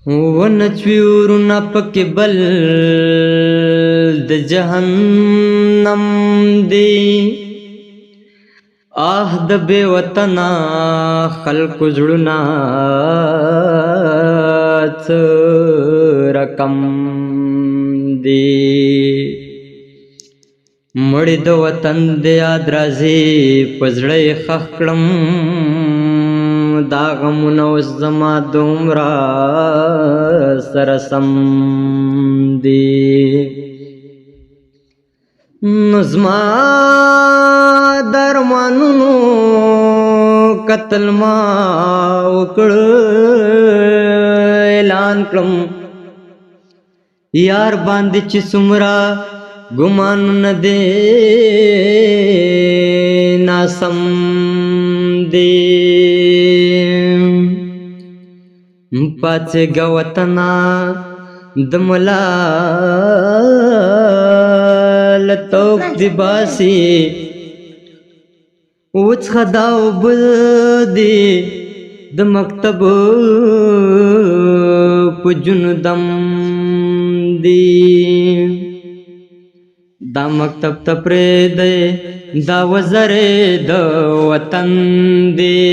ونچوي ورونه پکې بل د جهنم دی. د بې وطنه خلکو زړونه څه رقم دی. مړی د وطن د یاد راځي په زړه یې ښخ کړم، دا غمونه اوس زما دومره سره سم دي. نو زما د ارمانونو قتل ما وکړ، اعلان کړم یار باندې چې څومره ګمانونه دي ناسم دي. پاڅېږه وطنه د ملا له توپ دې باسي، وڅښه دا اوبه دي د مکتب په جنو دم دي. دا مکتب ته پرېږدی دا وزرې د وطن دی.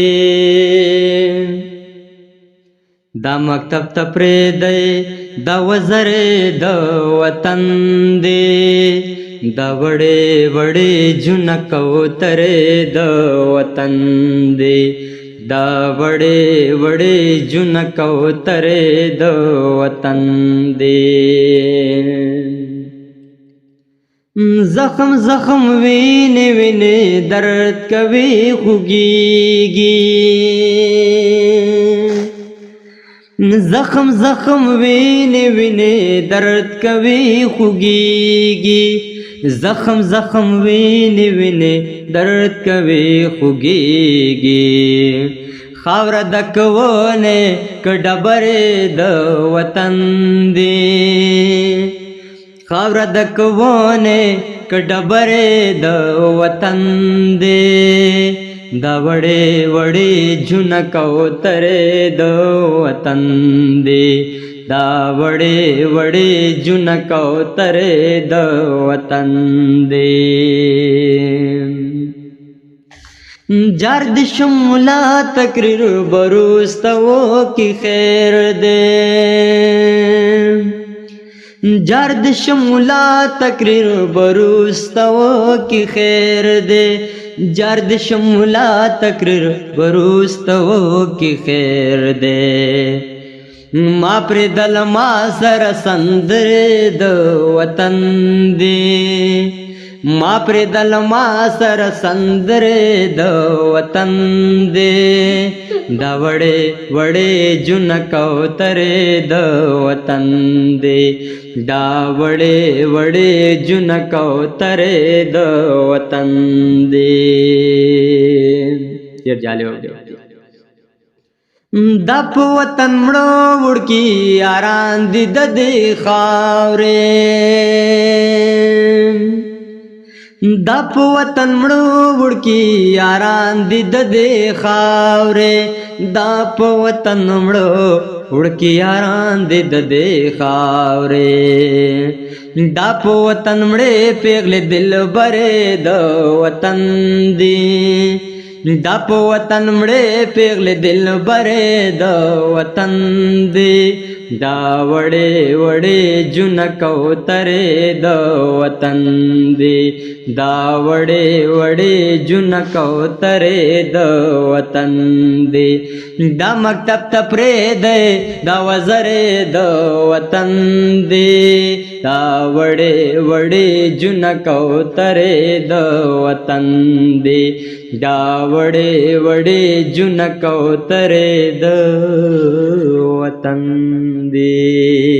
دا مکتب ته پرېږدی دا وزرې د وطن دی. دا وړې وړې جونه کوترې د وطن دی. دا وړې وړې جونه کوترې د وطن دی. زخم زخم وینې وینې درد کوي خوږیږي. زخم زخم وینې وینې درد کوي خوږیږي. زخم زخم وینې وینې درد کوي خوږیږي. خاوره د کوونې که ډبرې د وطن دی. خاوره د کوونې که ډبرې د وطن دی. دا وړې وړې جونه کوترې د وطن دی. دا وړې وړې جونه کوترې د وطن دی. جار د شمولا تقریر بروستو کی خیر دے. جار د شمولا تقریر بروستو کی خیر دے. جار د شمولا تقریر بروستو کی خیر دے. ما پر دل ما سر سندر د وطن دی. ما پر دل ما سر سندر د وطن دی. دا وړې وړې جون کوترې د وطن دی. دا وړې وړې جون کوترې د وطن دی. ډېر جالب دی. دا په وطن مړو وړکي یاران دي د دې خاورې. دا په وطن مړو وړکي یاران دي د دې خاورې. دا په وطن مړو وړکي یاران دي د دې خاورې. دا په وطن مړې پیغلې دلبرې د وطن دي. دا په وطن مړې پیغلې دلبرې د وطن دي. دا وړې وړې جون کوترې د وطن دي. دا وړې وړې جون کوترې د وطن دي. دا مکتب ته پرېږدی دا وزرې د وطن دي. دا وړې وړې جون کوترې د وطن دي. دا وړې وړې جون کوترې د وطن دی.